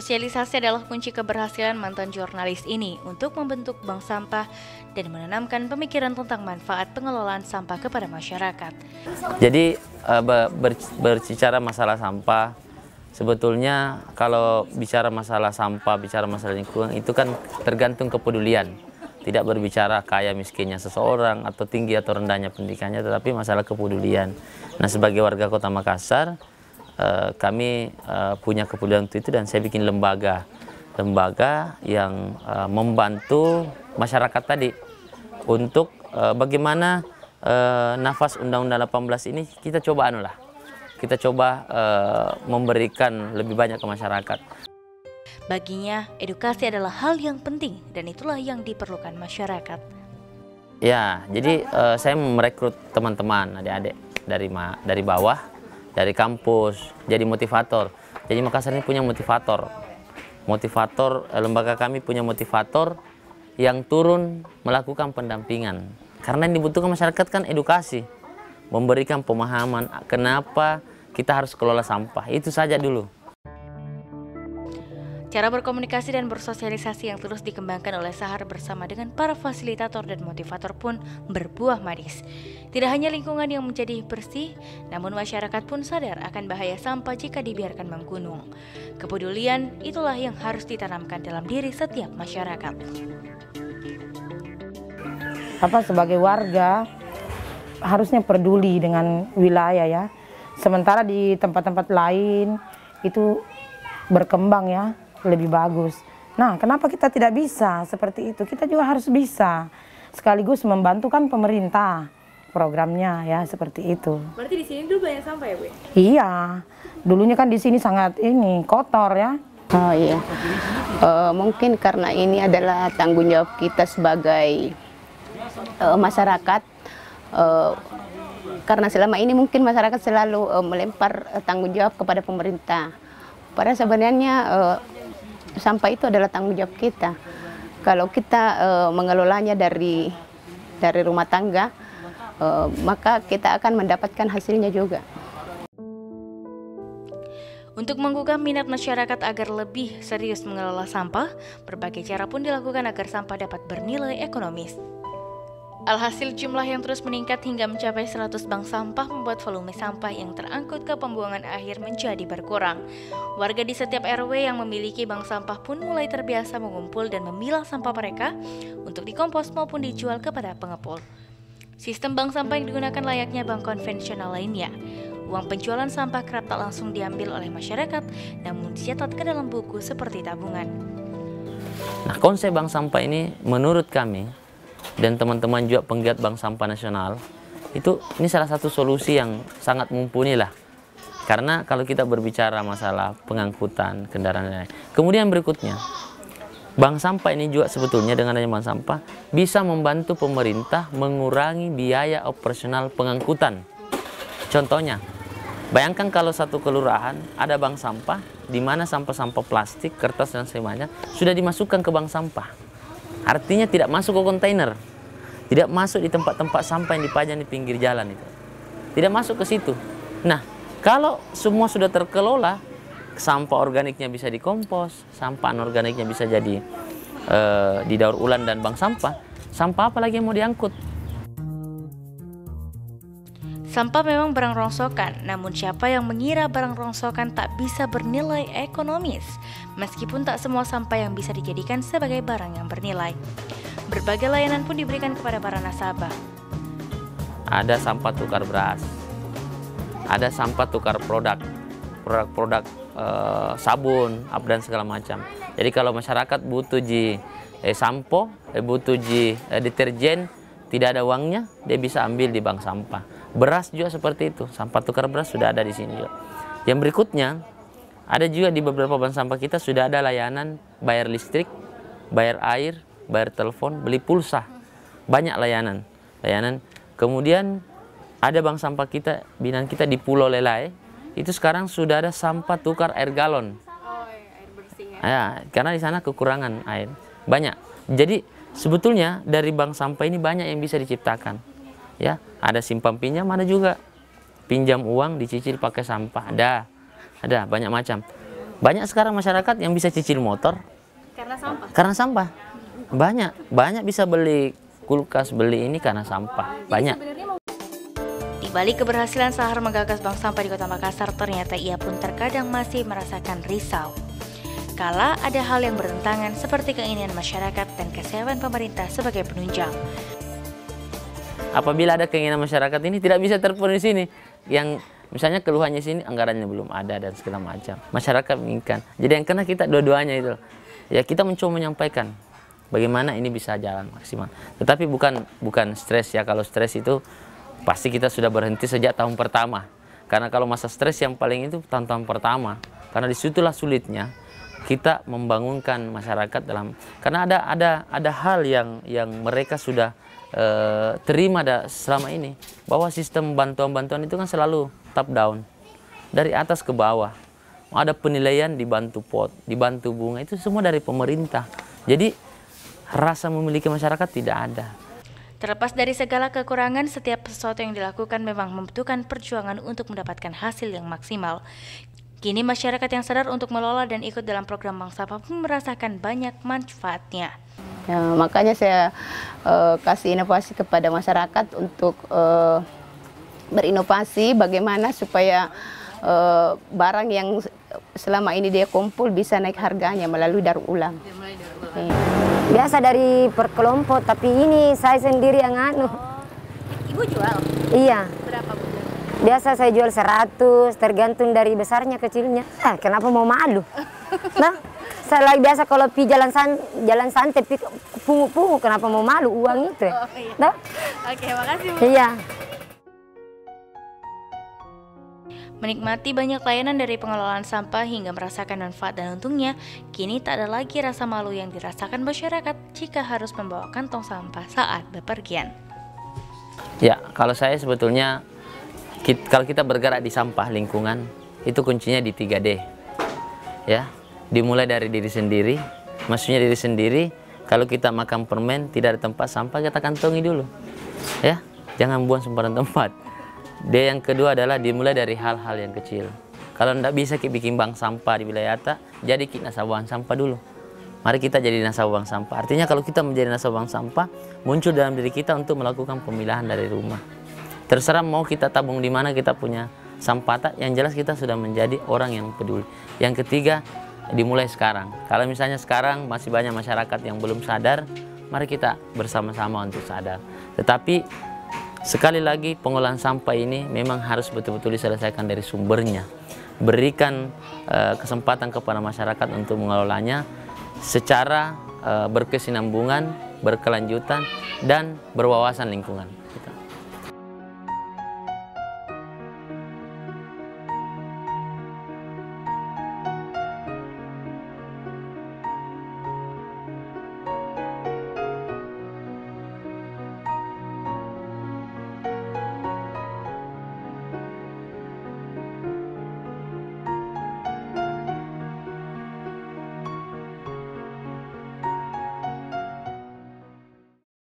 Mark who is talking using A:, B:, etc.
A: Bersosialisasi adalah kunci keberhasilan mantan jurnalis ini untuk membentuk bank sampah dan menanamkan pemikiran tentang manfaat pengelolaan sampah kepada masyarakat.
B: Jadi berbicara masalah sampah, sebetulnya kalau bicara masalah sampah, bicara masalah lingkungan, itu kan tergantung kepedulian. Tidak berbicara kaya miskinnya seseorang atau tinggi atau rendahnya pendidikannya, tetapi masalah kepedulian. Nah, sebagai warga Kota Makassar, kami punya kepedulian untuk itu dan saya bikin lembaga yang membantu masyarakat tadi untuk bagaimana nafas Undang-Undang 18 ini kita coba memberikan lebih banyak ke masyarakat.
A: Baginya, edukasi adalah hal yang penting dan itulah yang diperlukan masyarakat.
B: Ya, jadi saya merekrut teman-teman, adik-adik dari bawah, dari kampus, jadi motivator. Jadi Makassar ini punya motivator. Lembaga kami punya motivator yang turun melakukan pendampingan. Karena yang dibutuhkan masyarakat kan edukasi, memberikan pemahaman kenapa kita harus kelola sampah. Itu saja dulu.
A: Cara berkomunikasi dan bersosialisasi yang terus dikembangkan oleh Sahar bersama dengan para fasilitator dan motivator pun berbuah manis. Tidak hanya lingkungan yang menjadi bersih, namun masyarakat pun sadar akan bahaya sampah jika dibiarkan menggunung. Kepedulian itulah yang harus ditanamkan dalam diri setiap masyarakat.
C: Sebagai warga harusnya peduli dengan wilayah ya. Sementara di tempat-tempat lain itu berkembang ya, lebih bagus. Nah, kenapa kita tidak bisa seperti itu? Kita juga harus bisa. Sekaligus membantu kan pemerintah programnya ya, seperti itu.
A: Berarti di sini dulu banyak sampah ya, Bu?
C: Iya. Dulunya kan di sini sangat kotor ya.
D: Oh iya. Mungkin karena ini adalah tanggung jawab kita sebagai masyarakat. Karena selama ini mungkin masyarakat selalu melempar tanggung jawab kepada pemerintah. Padahal sebenarnya sampah itu adalah tanggung jawab kita. Kalau kita mengelolanya dari rumah tangga, maka kita akan mendapatkan hasilnya juga.
A: Untuk menggugah minat masyarakat agar lebih serius mengelola sampah, berbagai cara pun dilakukan agar sampah dapat bernilai ekonomis. Alhasil jumlah yang terus meningkat hingga mencapai 100 bank sampah membuat volume sampah yang terangkut ke pembuangan akhir menjadi berkurang. Warga di setiap RW yang memiliki bank sampah pun mulai terbiasa mengumpul dan memilah sampah mereka untuk dikompos maupun dijual kepada pengepul. Sistem bank sampah yang digunakan layaknya bank konvensional lainnya. Uang penjualan sampah kerap tak langsung diambil oleh masyarakat, namun dicatat ke dalam buku seperti tabungan.
B: Nah, konsep bank sampah ini menurut kami dan teman-teman juga penggiat bank sampah nasional, ini salah satu solusi yang sangat mumpuni lah. Karena kalau kita berbicara masalah pengangkutan kendaraan lain, kemudian berikutnya, bank sampah ini juga sebetulnya dengan adanya bank sampah bisa membantu pemerintah mengurangi biaya operasional pengangkutan. Contohnya, bayangkan kalau satu kelurahan ada bank sampah, di mana sampah-sampah plastik, kertas dan sebagainya sudah dimasukkan ke bank sampah. Artinya tidak masuk ke kontainer, tidak masuk di tempat-tempat sampah yang dipajang di pinggir jalan itu, tidak masuk ke situ. Nah, kalau semua sudah terkelola, sampah organiknya bisa dikompos, sampah anorganiknya bisa jadi didaur ulang dan bank sampah. Sampah apa lagi yang mau diangkut?
A: Sampah memang barang rongsokan, namun siapa yang mengira barang rongsokan tak bisa bernilai ekonomis? Meskipun tak semua sampah yang bisa dijadikan sebagai barang yang bernilai. Berbagai layanan pun diberikan kepada para nasabah.
B: Ada sampah tukar beras, ada sampah tukar produk sabun, dan segala macam. Jadi kalau masyarakat butuh sampo, butuh deterjen, tidak ada uangnya, dia bisa ambil di bank sampah. Beras juga seperti itu, sampah tukar beras sudah ada di sini juga. Yang berikutnya, ada juga di beberapa bank sampah kita sudah ada layanan bayar listrik, bayar air, bayar telepon, beli pulsa. Banyak layanan. Kemudian ada bank sampah kita, binaan kita di Pulau Lelai, itu sekarang sudah ada sampah tukar air galon.
A: Air bersih ya?
B: Ya, karena di sana kekurangan air. Banyak. Jadi sebetulnya dari bank sampah ini banyak yang bisa diciptakan. Ya, ada simpan pinjam, ada juga pinjam uang dicicil pakai sampah, ada banyak macam. Banyak sekarang masyarakat yang bisa cicil motor
A: Karena sampah.
B: karena sampah. Banyak bisa beli kulkas, beli ini karena sampah. Banyak.
A: Di balik keberhasilan Sahar menggagas bank sampah di Kota Makassar, ternyata ia pun terkadang masih merasakan risau. Kala ada hal yang bertentangan seperti keinginan masyarakat dan kesiapan pemerintah sebagai penunjang.
B: Apabila ada keinginan masyarakat ini tidak bisa terpenuhi di sini, yang misalnya keluhannya sini anggarannya belum ada dan segala macam. Masyarakat menginginkan. Jadi yang kena kita dua-duanya itu. Ya kita mencoba menyampaikan bagaimana ini bisa jalan maksimal. Tetapi bukan stres ya. Kalau stres itu pasti kita sudah berhenti sejak tahun pertama. Karena kalau masa stres yang paling itu tahun-tahun pertama. Karena disitulah sulitnya kita membangunkan masyarakat karena ada hal yang mereka sudah terima selama ini, bahwa sistem bantuan-bantuan itu kan selalu top down, dari atas ke bawah. Ada penilaian dibantu pot, dibantu bunga, itu semua dari pemerintah. Jadi rasa memiliki masyarakat tidak ada.
A: Terlepas dari segala kekurangan, setiap sesuatu yang dilakukan memang membutuhkan perjuangan untuk mendapatkan hasil yang maksimal. Kini masyarakat yang sadar untuk mengelola dan ikut dalam program bank sampah pun merasakan banyak manfaatnya.
D: Ya, makanya saya kasih inovasi kepada masyarakat untuk berinovasi bagaimana supaya barang yang selama ini dia kumpul bisa naik harganya melalui daur ulang.
E: Biasa dari perkelompok, tapi ini saya sendiri yang anu.
A: Ibu jual?
E: Iya.
A: Berapa Bu?
E: Biasa saya jual 100, tergantung dari besarnya kecilnya. Kenapa mau malu? Nah, saya lagi biasa kalau pi jalan santai, pi pungu-pungu, kenapa mau malu uang itu?
A: Oh, iya.
E: Nah?
A: Oke, makasih Bu.
E: Iya.
A: Menikmati banyak layanan dari pengelolaan sampah hingga merasakan manfaat dan untungnya, kini tak ada lagi rasa malu yang dirasakan masyarakat jika harus membawa kantong sampah saat bepergian.
B: Ya, kalau saya sebetulnya kalau kita bergerak di sampah lingkungan, itu kuncinya di 3D. Ya, dimulai dari diri sendiri. Maksudnya diri sendiri, kalau kita makan permen tidak ada tempat sampah, kita kantongi dulu. Ya, jangan buang sembarang tempat. D yang kedua adalah dimulai dari hal-hal yang kecil. Kalau tidak bisa kita bikin bank sampah di wilayah kita, jadi kita nasabah bank sampah dulu. Mari kita jadi nasabah bank sampah. Artinya kalau kita menjadi nasabah bank sampah, muncul dalam diri kita untuk melakukan pemilahan dari rumah. Terserah mau kita tabung di mana kita punya sampah, yang jelas kita sudah menjadi orang yang peduli. Yang ketiga, dimulai sekarang. Kalau misalnya sekarang masih banyak masyarakat yang belum sadar, mari kita bersama-sama untuk sadar. Tetapi sekali lagi pengolahan sampah ini memang harus betul-betul diselesaikan dari sumbernya. Berikan kesempatan kepada masyarakat untuk mengelolanya secara berkesinambungan, berkelanjutan, dan berwawasan lingkungan.